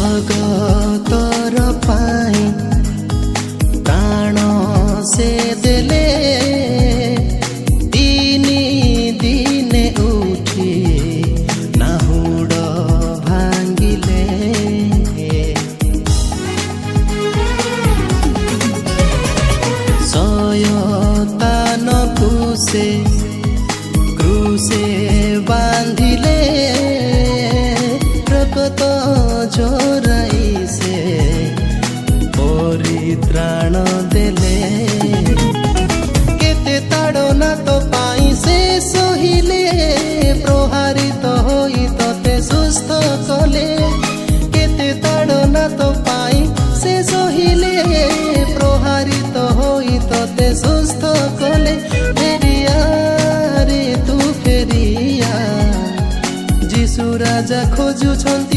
जगतर पाई प्राण से देले दिनी दिने उठी नाहुड भांगिले शयतान कुसे क्रूसे बांधिले रगत जोराई से परित्राण देले केते ताड़ना तो पाई से सहिले प्रहारित होई तते सुस्थ कले केते ताड़ना तो पाई से सहिले प्रहारित होई तते सुस्थ कले फेरिया रे तू फेरिया जीशु राजा खोजुछन्ति